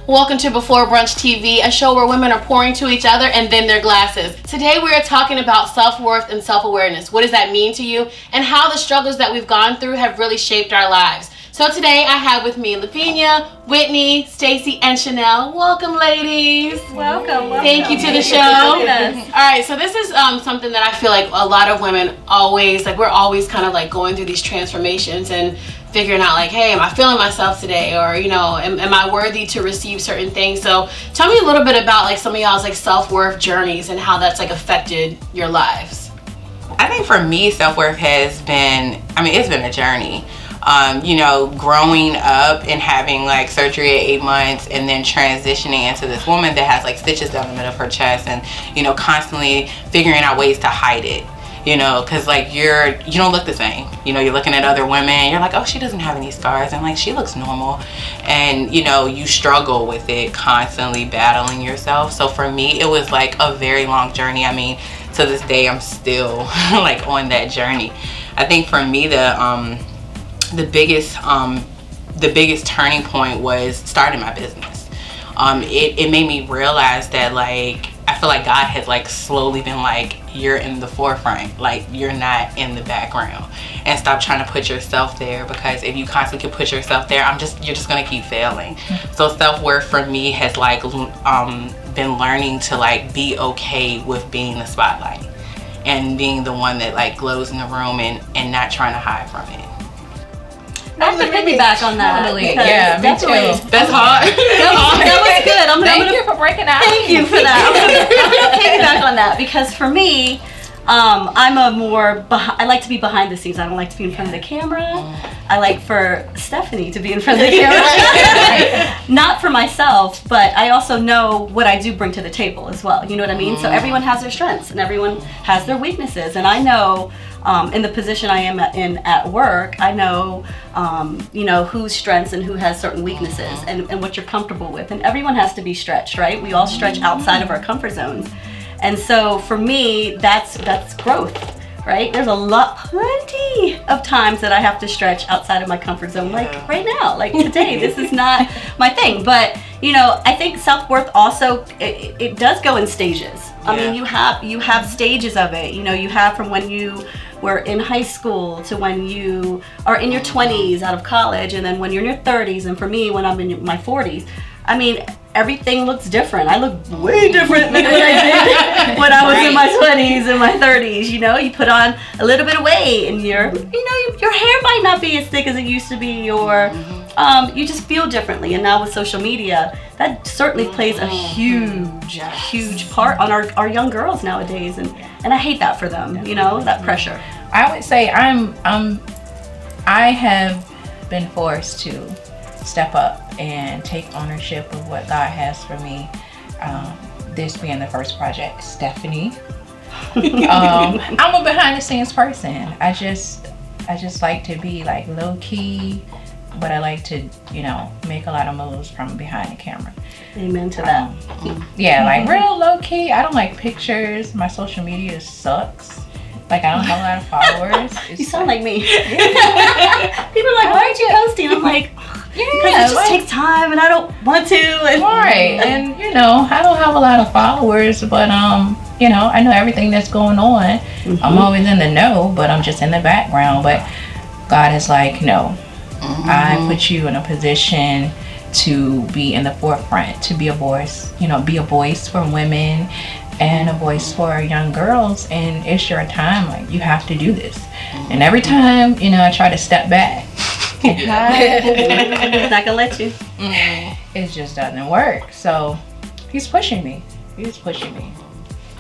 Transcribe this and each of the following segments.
Welcome to Before Brunch TV, a show where women are pouring to each other and then their glasses. Today we are talking about self-worth and self-awareness. What does that mean to you? And how the struggles that we've gone through have really shaped our lives. So today I have with me Lavinia, Whitney, Stacy, and Chanel. Welcome, ladies. Welcome. Thank you to the show. All right, so this is something that I feel like a lot of women always, we're always kind of going through these transformations and figuring out hey, am I feeling myself today? Or, am I worthy to receive certain things? So tell me a little bit about some of y'all's self-worth journeys and how that's affected your lives. I think for me, self-worth has been, it's been a journey. Growing up and having surgery at 8 months and then transitioning into this woman that has stitches down the middle of her chest and, constantly figuring out ways to hide it. Because you don't look the same. You're looking at other women, you're like, oh, she doesn't have any scars, and she looks normal. And you struggle with it, constantly battling yourself. So for me, it was a very long journey. To this day, I'm still on that journey. I think for me, the biggest turning point was starting my business. It made me realize that I feel like God has slowly been you're in the forefront, you're not in the background, and stop trying to put yourself there, because if you constantly can put yourself there, you're just gonna keep failing. So self-worth for me has been learning to be okay with being the spotlight and being the one that glows in the room and not trying to hide from it. I have to piggyback on that. Totally. Yeah, me too. That's hard. That was good. Thank you for breaking out. Thank you for that. I'm gonna piggyback on that, because for me, I like to be behind the scenes. I don't like to be in front of the camera. I like for Stephanie to be in front of the camera. Not for myself, but I also know what I do bring to the table as well. You know what I mean? So everyone has their strengths and everyone has their weaknesses. And I know in the position I am in at work, I know, whose strengths and who has certain weaknesses and what you're comfortable with. And everyone has to be stretched, right? We all stretch outside of our comfort zones. And so for me, that's growth, right? There's plenty of times that I have to stretch outside of my comfort zone, right now, today. This is not my thing. But, I think self-worth also, it does go in stages. I mean, you have stages of it. You have from when you were in high school to when you are in your 20s out of college, and then when you're in your 30s, and for me, when I'm in my 40s. Everything looks different. I look way different than what I did when I was in my 20s and my 30s. You put on a little bit of weight, and your hair might not be as thick as it used to be, or you just feel differently. And now with social media, that certainly plays a huge part on our young girls nowadays, and I hate that for them. That pressure. I would say I have been forced to step up and take ownership of what God has for me. This being the first project, Stephanie. I'm a behind the scenes person. I just like to be low key, but I like to make a lot of moves from behind the camera. Amen to that. Real low key. I don't like pictures. My social media sucks. I don't have a lot of followers. You sound like me. People are like, why aren't you posting? I'm like, because it just takes time and I don't want to. Right. And, I don't have a lot of followers, but, I know everything that's going on. I'm always in the know, but I'm just in the background. But God is no, I put you in a position to be in the forefront, to be a voice, be a voice for women and a voice for young girls. And it's your time. You have to do this. And every time, I try to step back. It's not gonna let you. It just doesn't work. So he's pushing me.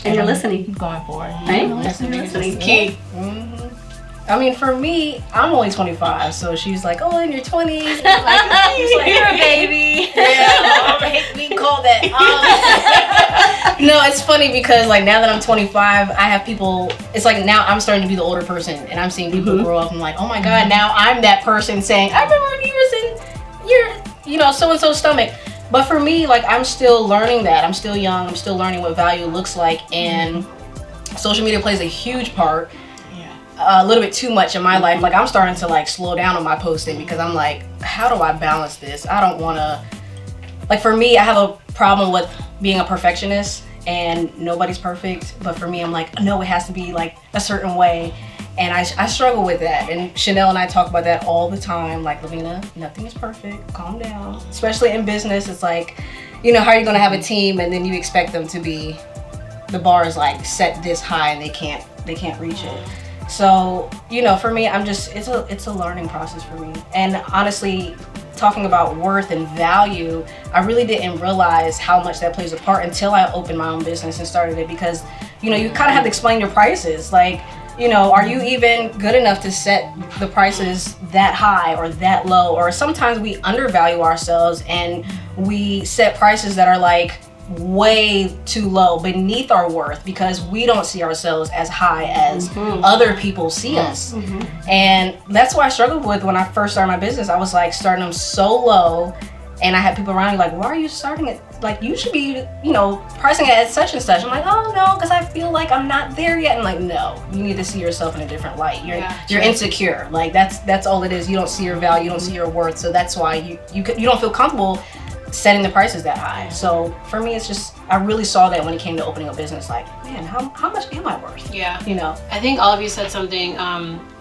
And you're listening. I'm going for it. Right? Listening. Key. For me, I'm only 25, so she's like, oh, in your 20s. You're a baby. Yeah, Mom hate being called that. No, it's funny because now that I'm 25, I have people, it's now I'm starting to be the older person, and I'm seeing people grow up. I'm like, oh my God, now I'm that person saying, I remember when you was in your, so-and-so stomach. But for me, I'm still learning that. I'm still young. I'm still learning what value looks like, and social media plays a huge part. A little bit too much in my life. I'm starting to slow down on my posting, because I'm like, how do I balance this? I don't want to like for me, I have a problem with being a perfectionist, and nobody's perfect. But for me, I'm like, no, it has to be like a certain way. And I struggle with that. And Chanel and I talk about that all the time. Like, Lavina, nothing is perfect. Calm down. Especially in business, it's like, you know, how are you going to have a team and then you expect them to be, the bar is like set this high and they can't reach it. So, you know, for me, it's a learning process for me. And honestly, talking about worth and value, I really didn't realize how much that plays a part until I opened my own business and started it, because, you know, you kind of have to explain your prices. Like, you know, are you even good enough to set the prices that high or that low? Or sometimes we undervalue ourselves and we set prices that are like way too low, beneath our worth, because we don't see ourselves as high as other people see us. And that's what I struggled with when I first started my business. I was like starting them so low, and I had people around me like, why are you starting it? Like, you should be, you know, pricing it at such and such. I'm like, oh no, because I feel like I'm not there yet. And like, no, you need to see yourself in a different light. You're insecure. Like that's all it is. You don't see your value, you don't see your worth. So that's why you don't feel comfortable setting the prices that high. So for me, it's just, I really saw that when it came to opening a business. Like, man, how much am I worth? Yeah. You know. I think all of you said something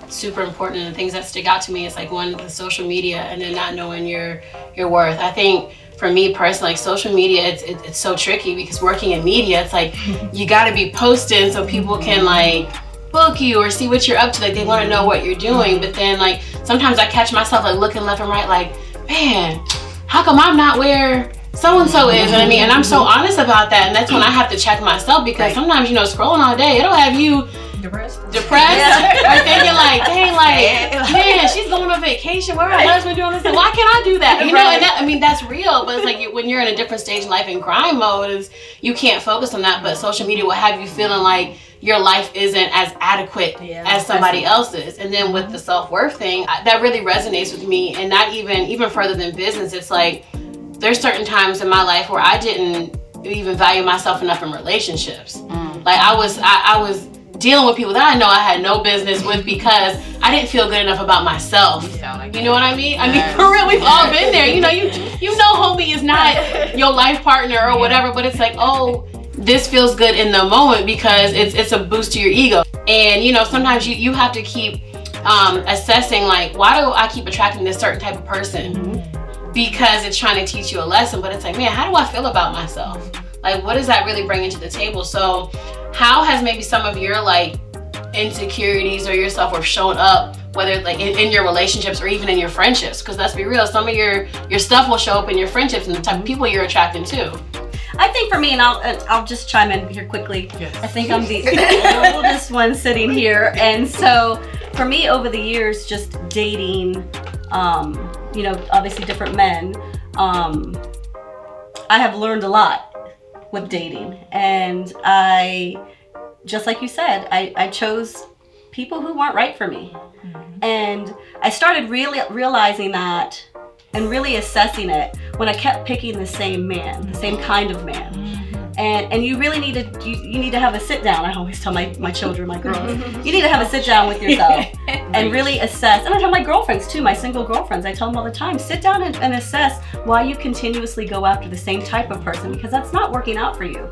super important, and the things that stick out to me is like, one, the social media, and then not knowing your worth. I think for me personally, like social media, it's so tricky, because working in media, it's like you got to be posting so people can like book you or see what you're up to. Like, they want to know what you're doing. But then like sometimes I catch myself like looking left and right, like, man, how come I'm not where so-and-so is? And I mean, and I'm so honest about that. And that's when I have to check myself, because sometimes, you know, scrolling all day, it'll have you depressed or thinking like, dang, like, man, she's going on vacation, where her husband doing this, why can't I do that? You know, and that, I mean, that's real, but it's like when you're in a different stage in life in grind mode, is you can't focus on that. But social media will have you feeling like your life isn't as adequate as somebody else's. And then with the self-worth thing, that really resonates with me. And not even further than business, it's like there's certain times in my life where I didn't even value myself enough in relationships. Like I was dealing with people that I know I had no business with, because I didn't feel good enough about myself. You know what I mean? I mean, for real, we've all been there. You know, you know homie is not your life partner or whatever, but it's like, oh, this feels good in the moment because it's a boost to your ego. And you know, sometimes you have to keep assessing, like, why do I keep attracting this certain type of person? Because it's trying to teach you a lesson, but it's like, man, how do I feel about myself? Like, what does that really bring into the table? So how has maybe some of your like insecurities or your self-worth shown up, whether like in your relationships or even in your friendships? Because let's be real, some of your stuff will show up in your friendships and the type of people you're attracting to. I think for me, and I'll just chime in here quickly. Yes. I think I'm the oldest one sitting here, and so for me, over the years, just dating, you know, obviously different men, I have learned a lot with dating, and I, just like you said, I chose people who weren't right for me, and I started really realizing that and really assessing it when I kept picking the same man, the same kind of man. And you really need to, you need to have a sit down. I always tell my children, my girls, you need to have a sit down with yourself and really assess. And I tell my girlfriends too, my single girlfriends, I tell them all the time, sit down and assess why you continuously go after the same type of person, because that's not working out for you.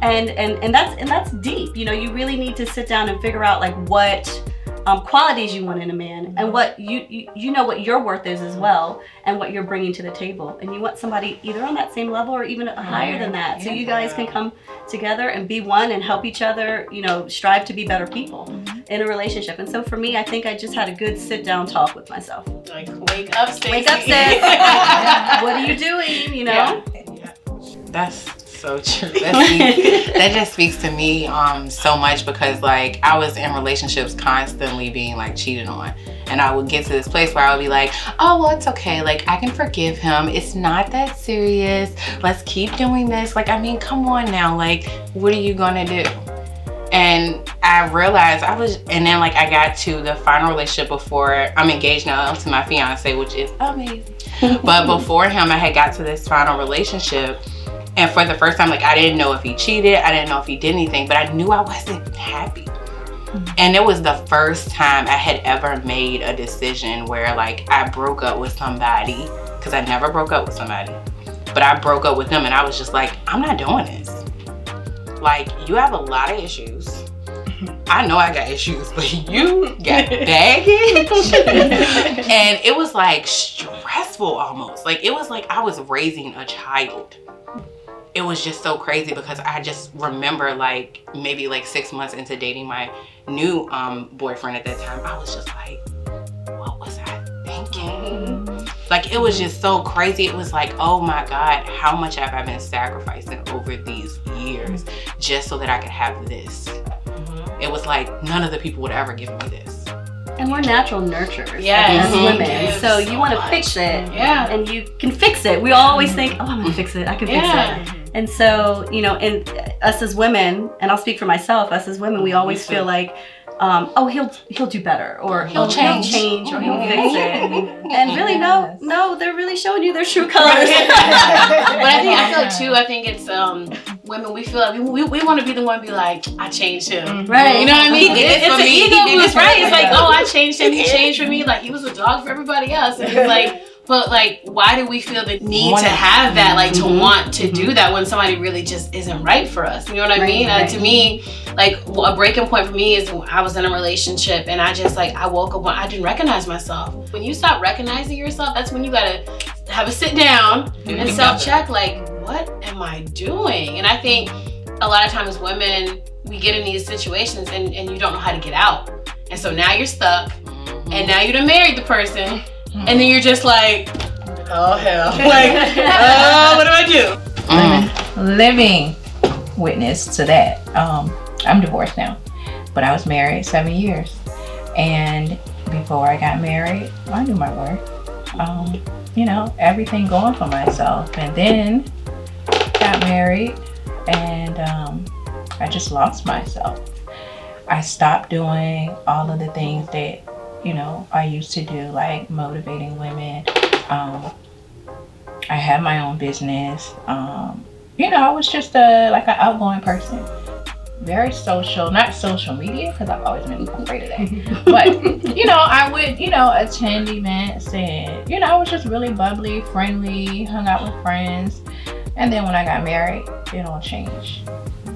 And that's deep. You know, you really need to sit down and figure out like what qualities you want in a man, and what you know what your worth is as well, and what you're bringing to the table, and you want somebody either on that same level or even higher than that, so you guys can come together and be one and help each other, you know, strive to be better people in a relationship. And so for me, I think I just had a good sit down talk with myself. Like, wake up, Stacey. Wake up, sis. What are you doing? You know. That's so true. That just speaks to me so much, because like I was in relationships constantly being like cheated on, and I would get to this place where I would be like, oh well, it's okay, like I can forgive him, it's not that serious, let's keep doing this. Like, I mean, come on now, like what are you gonna do? And I realized and then like I got to the final relationship before I'm engaged now to my fiance, which is amazing. But before him, I had got to this final relationship. And for the first time, like, I didn't know if he cheated, I didn't know if he did anything, but I knew I wasn't happy. And it was the first time I had ever made a decision where, like, I broke up with somebody, because I never broke up with somebody. But I broke up with them and I was just like, I'm not doing this. Like, you have a lot of issues. I know I got issues, but you got baggage. And it was like stressful almost. Like, it was like I was raising a child. It was just so crazy because I just remember like maybe like 6 months into dating my new boyfriend at that time, I was just like, what was I thinking? Like, it was just so crazy. It was like, oh my God, how much have I been sacrificing over these years just so that I could have this? It was like none of the people would ever give me this. And we're natural nurturers Yes. as women. Yes. So you want to fix it. Yeah. And you can fix it. We always think, oh, I'm going to fix it. I can fix it. And so, you know, and us as women, and I'll speak for myself, us as women, we always feel like, oh, he'll do better, or he'll change, or he'll fix it. And really, no, they're really showing you their true colors. But I think it's women, we feel like we want to be the one to be like, I changed him. Right. You know what I mean? It's an ego boost, right? It's like, me. oh, I changed him, he changed for me. Like, he was a dog for everybody else. And it's like, but like, why do we feel the need to have that, like to want to do that when somebody really just isn't right for us? You know what I mean? To me, like a breaking point for me is I was in a relationship and I just like, I woke up when I didn't recognize myself. When you stop recognizing yourself, that's when you gotta have a sit down and self-check, like, what am I doing? And I think a lot of times women, we get in these situations and you don't know how to get out. And so now you're stuck and now you done married the person. And then you're just like, oh hell, like, what do I do? Living witness to that. I'm divorced now, but I was married 7 years, and before I got married, I knew my worth. You know, everything going for myself, and then got married, and I just lost myself. I stopped doing all of the things that, you know, I used to do, like motivating women. I had my own business. You know, I was just like an outgoing person. Very social, not social media, because I've always been afraid of that. But, you know, I would, you know, attend events and, you know, I was just really bubbly, friendly, hung out with friends. And then when I got married, it all changed.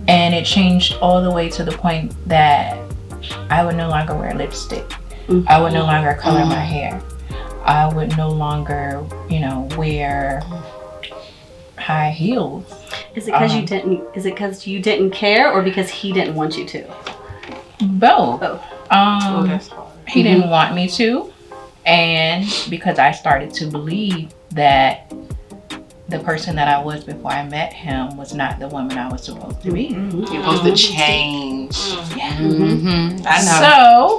And it changed all the way to the point that I would no longer wear lipstick. I would no longer color my hair. I would no longer, you know, wear high heels. Is it because you didn't? Is it because you didn't care, or because he didn't want you to? Both. That's hard. He didn't want me to, and because I started to believe that the person that I was before I met him was not the woman I was supposed to be. You're supposed to change. Yeah. I know. So,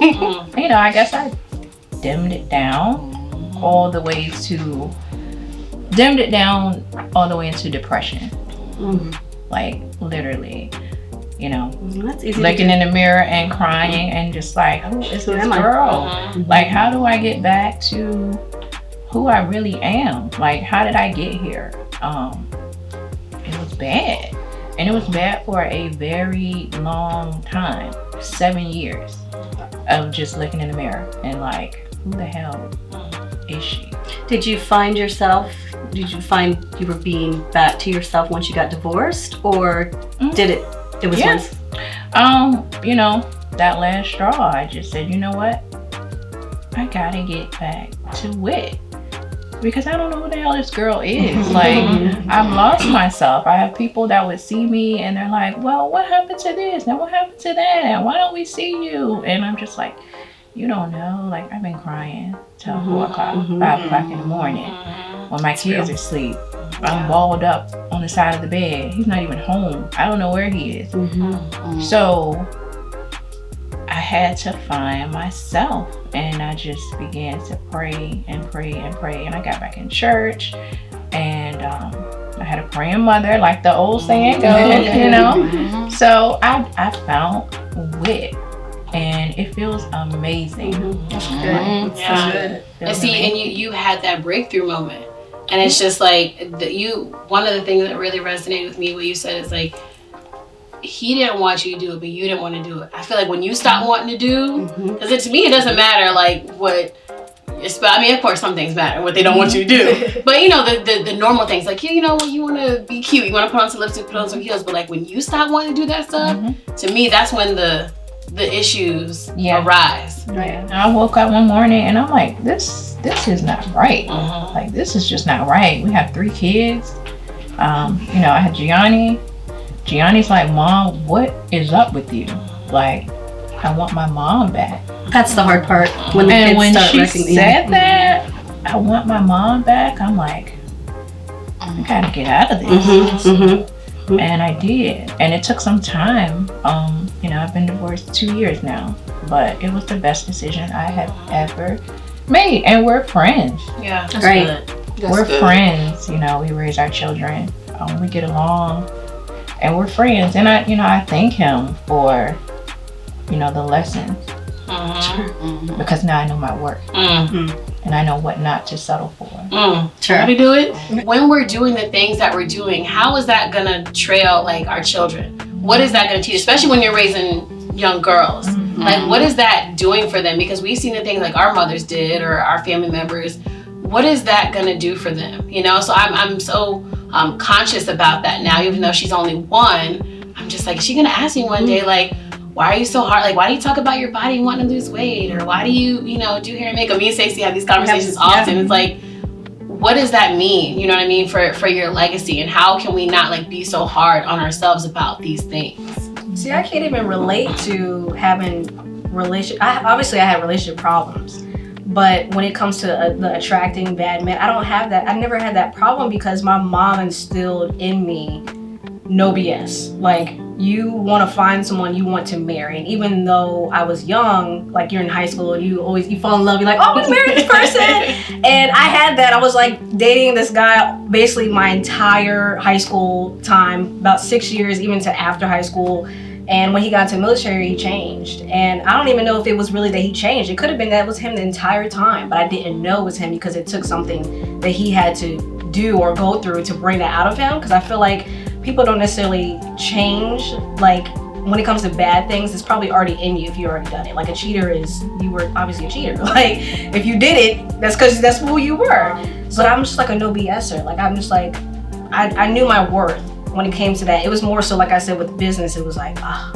you know, I guess I dimmed it down all the way into depression. Like, literally, you know, That's easy looking in the mirror and crying and just like, who is this girl? Like, how do I get back to who I really am? Like, how did I get here? It was bad. And it was bad for a very long time. 7 years of just looking in the mirror and like, who the hell is she? Did you find you were being back to yourself once you got divorced, or did it was once? You know, that last straw, I just said, you know what? I gotta get back to wit. Because I don't know who the hell this girl is. Like, I've lost myself. I have people that would see me and they're like, well, what happened to this? And what happened to that? And why don't we see you? And I'm just like, you don't know. Like, I've been crying till 4 o'clock, 5 o'clock in the morning when my kids are asleep. I'm balled up on the side of the bed. He's not even home. I don't know where he is. So I had to find myself, and I just began to pray and pray and pray. And I got back in church, and I had a praying mother, like the old saying goes, you know. So I found wit, and it feels amazing. That's good. Yeah. Good. And see, and you had that breakthrough moment, and it's just like one of the things that really resonated with me, what you said is like, he didn't want you to do it, but you didn't want to do it. I feel like when you stop wanting to do, because to me it doesn't matter like what I mean, of course, some things matter, what they don't want you to do. But, you know, the normal things, like, you know, you want to be cute, you want to put on some lipstick, put on some heels. But, like, when you stop wanting to do that stuff, to me, that's when the issues arise. Right. I woke up one morning and I'm like, this is not right. Like, this is just not right. We have 3 kids. You know, I had Gianni. Gianni's like, Mom, what is up with you? Like, I want my mom back. That's the hard part. When the kids when start she recognizing said that, I want my mom back, I'm like, I gotta get out of this. And I did. And it took some time. You know, I've been divorced 2 years now, but it was the best decision I have ever made. And we're friends. Yeah, that's right. good. We're friends. You know, we raise our children. We get along, and we're friends. And I thank him for, you know, the lessons. Because now I know my worth. And I know what not to settle for. Sure. How to do it? When we're doing the things that we're doing, how is that gonna trail like our children? What is that gonna teach, especially when you're raising young girls? Like, what is that doing for them? Because we've seen the things like our mothers did or our family members. What is that gonna do for them? You know, so I'm so conscious about that now. Even though she's only 1, I'm just like, is she gonna ask me one day, like, why are you so hard? Like, why do you talk about your body and wanting to lose weight? Or why do you, you know, do hair and makeup? Me and Stacey have these conversations often. It's like, what does that mean? You know what I mean? For your legacy, and how can we not like be so hard on ourselves about these things? See, I can't even relate to having obviously I had relationship problems, but when it comes to the attracting bad men, I don't have that. I never had that problem because my mom instilled in me no BS. Like, you want to find someone you want to marry, and even though I was young, like you're in high school and you fall in love, you're like, oh, I'm gonna marry this person. And I had that. I was like dating this guy basically my entire high school time, about 6 years, even to after high school. And when he got into the military, he changed. And I don't even know if it was really that he changed. It could have been that it was him the entire time, but I didn't know it was him because it took something that he had to do or go through to bring that out of him. Because I feel like people don't necessarily change, like, when it comes to bad things, it's probably already in you if you already done it. Like, a cheater you were obviously a cheater. Like, if you did it, that's because that's who you were. But I'm just like a no BSer. Like, I'm just like, I knew my worth when it came to that. It was more so, like I said, with business, it was like, how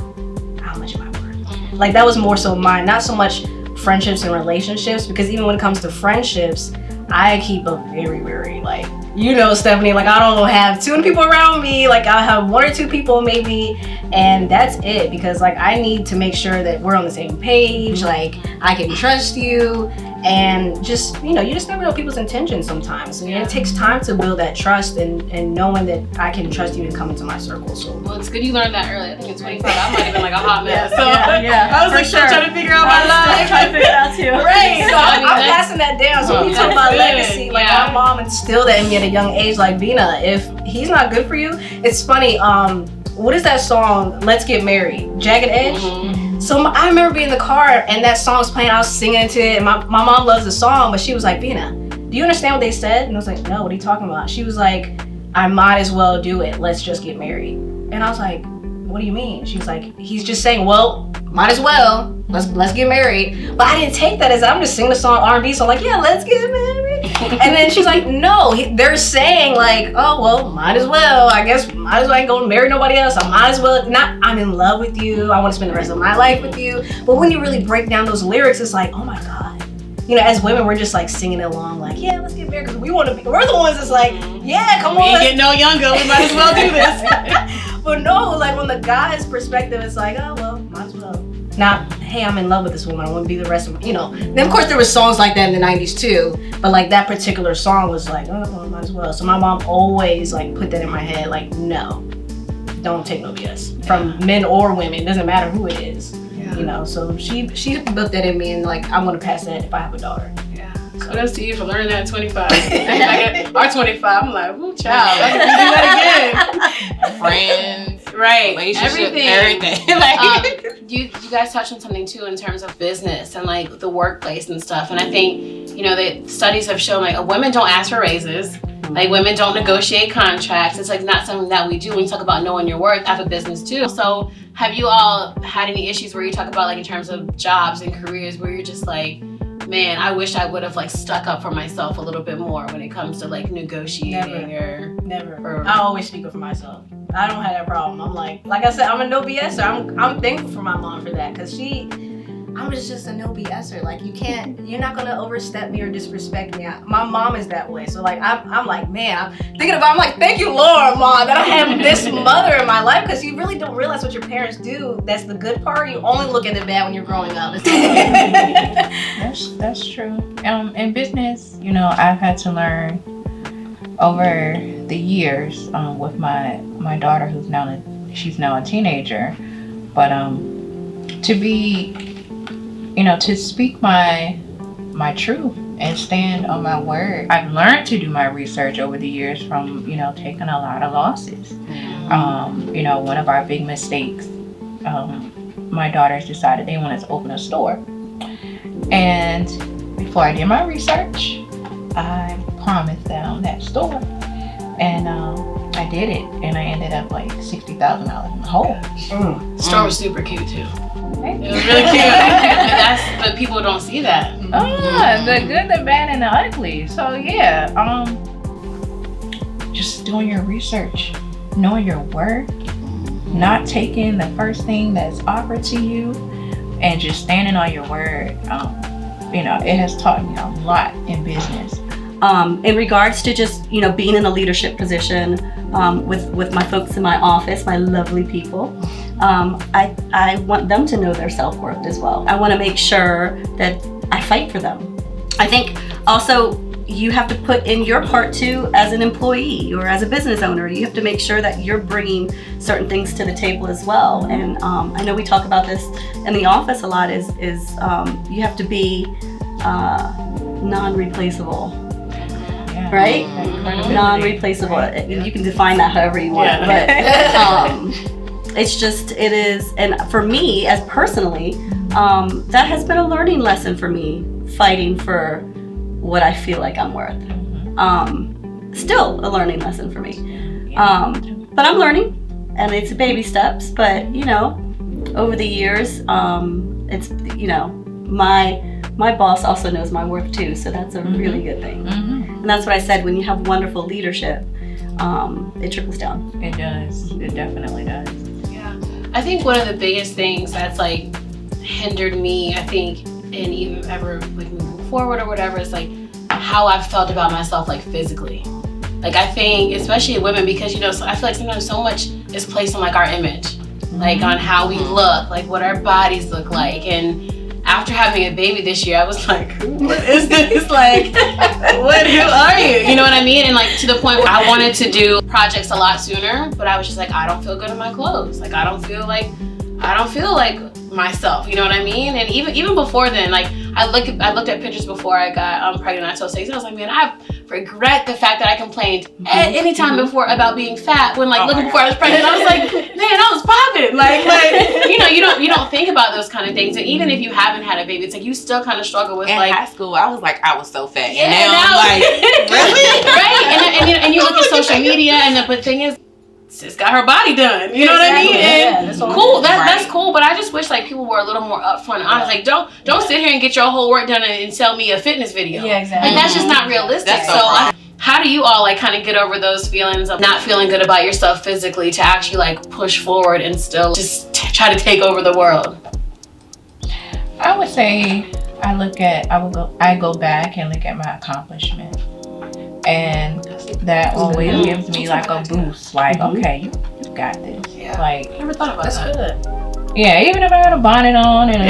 much am I worth? Like, that was more so mine, not so much friendships and relationships, because even when it comes to friendships, I keep a very, very, like, you know, Stephanie, like, I don't have too many people around me. Like, I have 1 or 2 people maybe, and that's it. Because, like, I need to make sure that we're on the same page. Like, I can trust you, and just, you know, you just never know people's intentions sometimes. And it takes time to build that trust and knowing that I can trust you to come into my circle. So, well, it's good you learned that early. I think at 25, I might have been like a hot mess. So yeah, I was like, still trying to figure out my life. Trying to figure it out too. Right. So I'm passing that down. So when you talk about legacy, like, my mom instilled that in me at a young age. Like, Vina, if he's not good for you, it's funny. What is that song? Let's Get Married. Jagged Edge. So I remember being in the car and that song was playing. I was singing to it. And my mom loves the song, but she was like, Vina, do you understand what they said? And I was like, no, what are you talking about? She was like, I might as well do it. Let's just get married. And I was like, what do you mean? She was like, he's just saying, well, might as well. Let's get married. But I didn't take that as I'm just singing a song, R&B, so I'm like, yeah, let's get married. And then she's like, no, they're saying like, oh, well, might as well. I guess might as well I ain't gonna marry nobody else. I might as well not, I'm in love with you. I want to spend the rest of my life with you. But when you really break down those lyrics, it's like, oh my God. You know, as women, we're just like singing along, like, yeah, let's get married because we want to be. We're the ones that's like, yeah, come on. We ain't getting no younger. We might as well do this. But no, like, from the guy's perspective, it's like, oh, well, might as well. Not, hey, I'm in love with this woman. I want to be the rest of my, you know. Then, of course, there were songs like that in the 90s, too. But, like, that particular song was like, oh, well, might as well. So my mom always, like, put that in my head, like, no, don't take no BS. From men or women. It doesn't matter who it is. Yeah. You know, so she built that in me, and, like, I'm going to pass that if I have a daughter. Yeah. So kudos to you for learning that at 25. Like, our 25, I'm like, ooh, child, I can do that again. Friends. Right, everything. Like, you guys touched on something too in terms of business and like the workplace and stuff. And I think, you know, the studies have shown like women don't ask for raises, like women don't negotiate contracts. It's like not something that we do. When you talk about knowing your worth, I have a business too. So have you all had any issues where you talk about like in terms of jobs and careers where you're just like, man, I wish I would have like stuck up for myself a little bit more when it comes to like negotiating Never. I always speak up for myself. I don't have that problem. I'm like I said, I'm a no BSer. I'm thankful for my mom for that, because I'm just a no BSer. Like, you're not gonna overstep me or disrespect me. My mom is that way. So like, I'm like, man, I'm like, thank you, Lord, Mom, that I have this mother in my life, because you really don't realize what your parents do. That's the good part. You only look at the bad when you're growing up. That's true. In business, you know, I've had to learn over the years with my daughter, she's now a teenager, but to be, you know, to speak my truth and stand on my word. I've learned to do my research over the years from, you know, taking a lot of losses. You know, one of our big mistakes, my daughters decided they wanted to open a store. And before I did my research, I promised them that store. And I did it, and I ended up like $60,000 in the hole. The store was super cute too. Thank It you. was really cute. But people don't see that. The good, the bad, and the ugly. So yeah, just doing your research, knowing your worth, not taking the first thing that's offered to you, and just standing on your word. You know, it has taught me a lot in business. In regards to just, you know, being in a leadership position with my folks in my office, my lovely people, I want them to know their self-worth as well. I want to make sure that I fight for them. I think also you have to put in your part too as an employee or as a business owner. You have to make sure that you're bringing certain things to the table as well. And I know we talk about this in the office a lot, is you have to be non-replaceable. Right? Non-replaceable. You can define that however you want. But it's just, it is, and for me as personally, that has been a learning lesson for me, fighting for what I feel like I'm worth. Still a learning lesson for me. But I'm learning, and it's baby steps, but you know, over the years, it's, you know, my boss also knows my worth too, so that's a really good thing. And that's what I said, when you have wonderful leadership, it trickles down. It does. It definitely does. Yeah. I think one of the biggest things that's like hindered me, I think, and even ever like moving forward or whatever, is like how I've felt about myself, like physically. Like I think, especially women, because you know, so I feel like sometimes so much is placed on like our image, like on how we look, like what our bodies look like. And after having a baby this year, I was like, what is this? Like, who are you? You know what I mean? And like to the point where I wanted to do projects a lot sooner, but I was just like, I don't feel good in my clothes. Like I don't feel like myself. You know what I mean? And even before then, like I looked at pictures before I got pregnant. I told Stacey, I was like, man, I regret the fact that I complained at any time before about being fat when like looking before I was pregnant. I was like, man, I was popping. Like you know, you don't think about those kind of things. And even if you haven't had a baby, it's like you still kind of struggle with in like high school. I was like, I was so fat, yeah, and now I'm like, really? Right? And you look at social media, but the thing is, sis got her body done. You know what I mean? And that's cool. That's cool. But I just wish like people were a little more upfront and honest. Like don't sit here and get your whole work done and sell me a fitness video. Yeah, exactly. Like that's just not realistic. That's So how do you all like kind of get over those feelings of not feeling good about yourself physically to actually like push forward and still just try to take over the world? I would say I go back and look at my accomplishments, and that always gives me like a boost. Like, okay, you got this. Yeah. Like, Never thought about That's that. good. yeah, even if I had a bonnet on and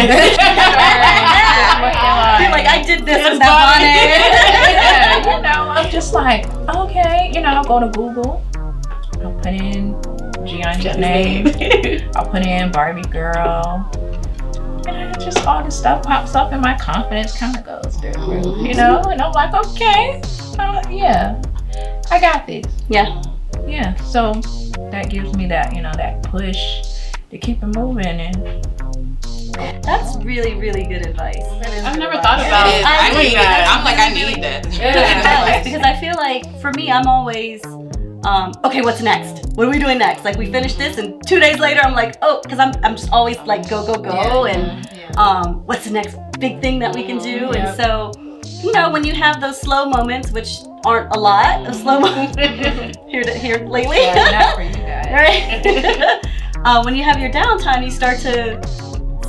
You're like, I did this with that yeah, you know, I'm just like, okay, you know, I'll go to Google, I'll put in Gianni's name, I'll put in Barbie girl, and just all this stuff pops up and my confidence kind of goes through, you know, and I'm like, okay, yeah, I got this. Yeah. Yeah, so that gives me that, you know, that push to keep it moving. And That's really, really good advice. I've never thought about it. I need that. I'm like, I need that. Because I feel like for me, I'm always okay, what's next? What are we doing next? Like we finish this, and 2 days later, I'm like, oh, because I'm just always like go, and what's the next big thing that we can do? And so, you know, when you have those slow moments, which aren't a lot of slow moments here lately, not for you guys, right? When you have your downtime, you start to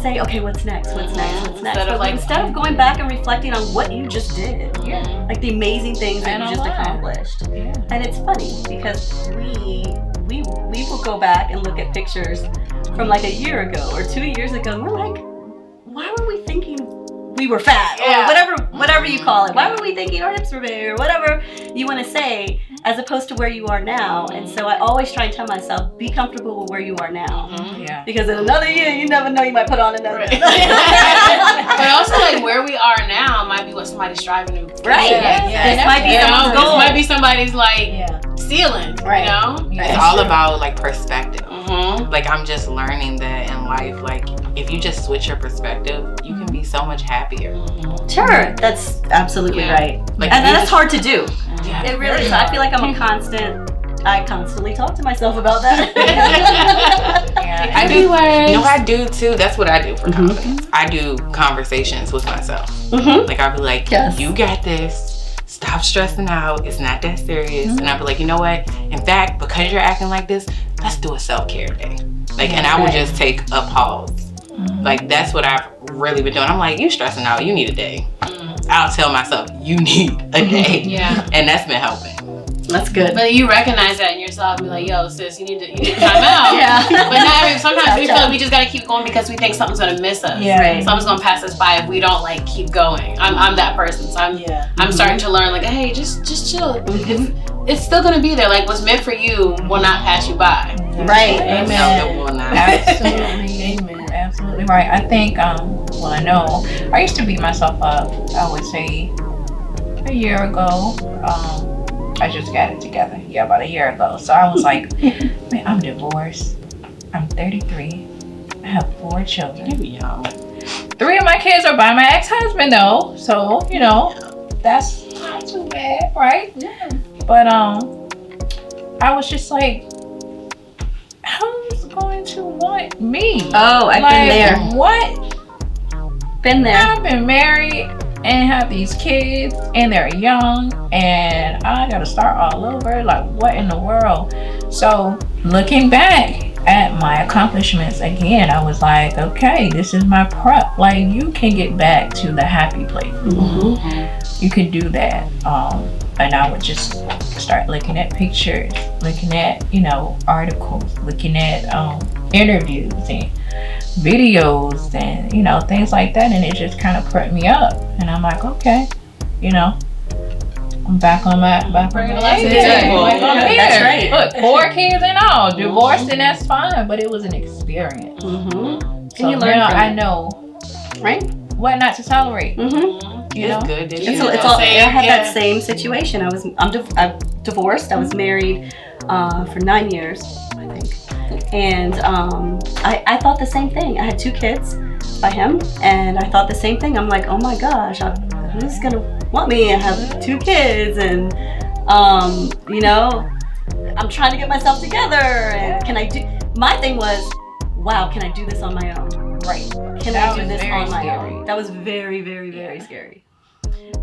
say, okay, what's next? What's next? Instead of going back and reflecting on what you just did, like the amazing things that you just accomplished. And it's funny because we will go back and look at pictures from like a year ago or 2 years ago, and we're like, why were we thinking we were fat or whatever you call it? Why were we thinking our hips were big or whatever you want to say, as opposed to where you are now? And so I always try and tell myself, be comfortable with where you are now. Because in another year, you never know, you might put on another. But also, like, where we are now might be what somebody's striving to. Right. This might be someone's goal. This might be somebody's like ceiling. Right. You know. It's all about like perspective. Like I'm just learning that in life, like if you just switch your perspective, you can be so much happier. Sure, that's absolutely right. Like, and that's hard to do. It really is. I feel like I constantly talk to myself about that. I do. You know, I do too. That's what I do for confidence. I do conversations with myself. Like I'll be like, you got this. Stop stressing out. It's not that serious. And I'll be like, you know what? In fact, because you're acting like this, let's do a self-care day. Like, and I will just take a pause. Like, that's what I've really been doing. I'm like, you stressing out. You need a day. I'll tell myself, you need a day. And that's been helping. That's good. But you recognize that in yourself and be like, yo, sis, you need to time out. But not, sometimes we feel like we just gotta keep going because we think something's gonna miss us. Something's gonna pass us by if we don't like keep going. I'm that person. So I'm starting to learn like, hey, just chill. It's still gonna be there. Like what's meant for you will not pass you by. Right. Amen. No, it will not. Absolutely. Amen. Absolutely right. I think well, I know I used to beat myself up, I would say a year ago. I just got it together. About a year ago. So I was like, man, I'm divorced. I'm 33. I have 4 children. You young. 3 of my kids are by my ex-husband though. So, you know, that's not too bad, right? But I was just like, who's going to want me? Oh, I've been there. What? Been there. I've been married and have these kids and they're young and I gotta start all over. Like, what in the world? So looking back at my accomplishments again, I was like, okay, this is my prep. Like, you can get back to the happy place. You can do that. And I would just start looking at pictures, looking at, you know, articles, looking at interviews and videos and, you know, things like that. And it just kind of prepped me up. And I'm like, okay, you know, I'm back on my life. That's right. Look, 4 kids and all, divorced, and that's fine. But it was an experience. So you learn now from I it. know, right, what not to tolerate. You know? It's good that It's all, I had that same situation. I'm divorced. I was married for 9 years, I think. And I thought the same thing. I had 2 kids by him, and I thought the same thing. I'm like, oh my gosh, who's gonna want me? I have 2 kids, and you know, I'm trying to get myself together. And can I do? My thing was, wow, can I do this on my own? Right. Can I do this on my own? That was very, very, very scary.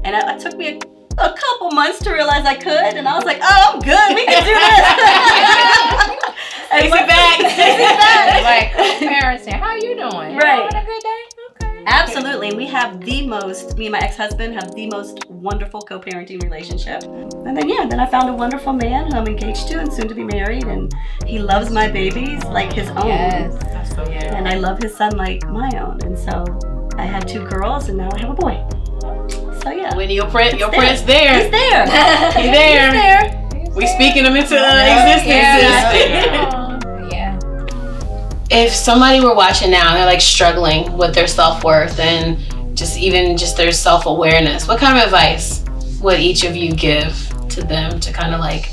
And it took me a couple months to realize I could, and I was like, oh, I'm good. We can do this. Stacey back. Like parents say, how you doing? Right. You having a good day? Okay. Absolutely. And we have me and my ex-husband have the most wonderful co-parenting relationship. And then I found a wonderful man who I'm engaged to and soon to be married, and he loves my babies like his own. Yes. And I love his son like my own. And so I had 2 girls, and now I have a boy. So yeah. When your print's there. He's there. He's there. We speaking them into existence. If somebody were watching now and they're like struggling with their self-worth and just their self-awareness, what kind of advice would each of you give to them to kind of like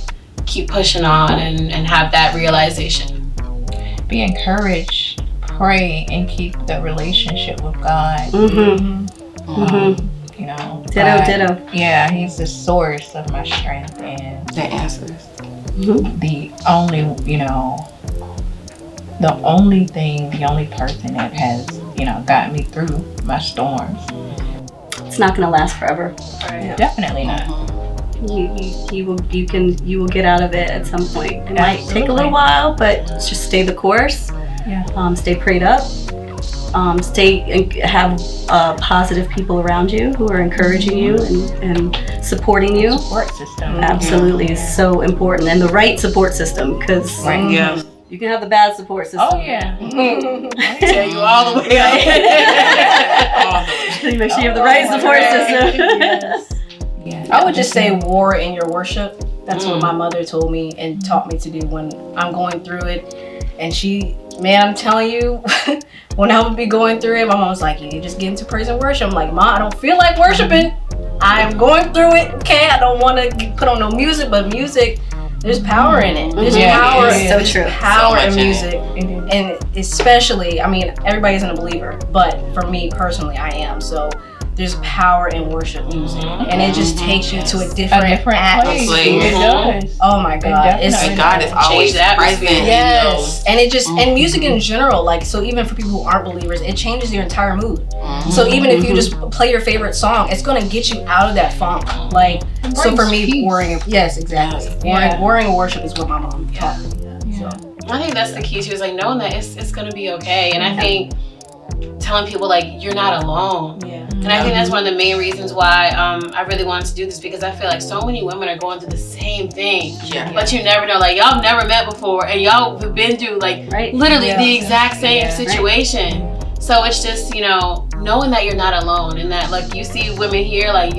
keep pushing on and have that realization? Be encouraged, pray, and keep the relationship with God. you know. Ditto. Yeah, he's the source of my strength and The answers. the only, the only person that has, gotten me through my storms. It's not gonna last forever. Definitely not. You will get out of it at some point. It might take a Absolutely. little while, but just stay the course. Yeah. Stay prayed up. Stay and have positive people around you who are encouraging you and supporting you. Support system. Absolutely is so important, and the right support system, because Right. Yeah. you can have the bad support system. Oh yeah. Tell you all the way out. You make sure you have the right support system. Yeah. I would just say war in your worship. That's what my mother told me and taught me to do when I'm going through it. And I'm telling you, when I would be going through it, my mom was like, you just get into praise and worship. I'm like, Ma, I don't feel like worshiping. I'm going through it. Okay, I don't want to put on no music, but music, there's power in it. There's power. it is. So There's true. power So in much in music. And especially, everybody isn't a believer, but for me personally, I am. So there's power in worship music, and it just takes you to a different place. atmosphere. It does. Oh my God, it's And God is always the atmosphere. present. yes, and it just and music in general, like, so even for people who aren't believers, it changes your entire mood. So even if you just play your favorite song, it's gonna get you out of that funk. Like, so for me, peace. warring, yes, exactly. Yeah. Warring worship is what my mom taught me. So. I think that's the key too, is like knowing that it's gonna be okay. And I think telling people like you're not alone. Yeah. And I think that's one of the main reasons why I really wanted to do this, because I feel like so many women are going through the same thing. Yeah. But you never know, like y'all never met before and y'all have been through like literally the exact same situation. So it's just, knowing that you're not alone, and that like you see women here, like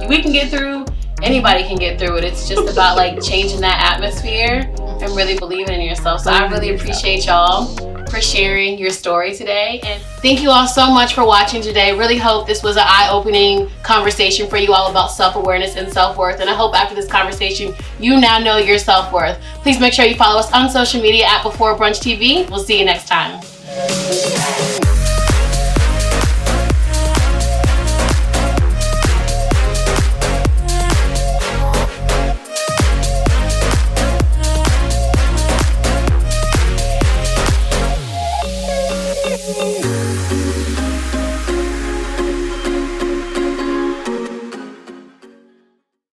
we can get through, anybody can get through it. It's just about like changing that atmosphere and really believing in yourself. So I really appreciate y'all for sharing your story today, and thank you all so much for watching today. Really hope this was an eye-opening conversation for you all about self-awareness and self-worth, and I hope after this conversation you now know your self-worth. Please make sure you follow us on social media at Before Brunch TV. We'll see you next time.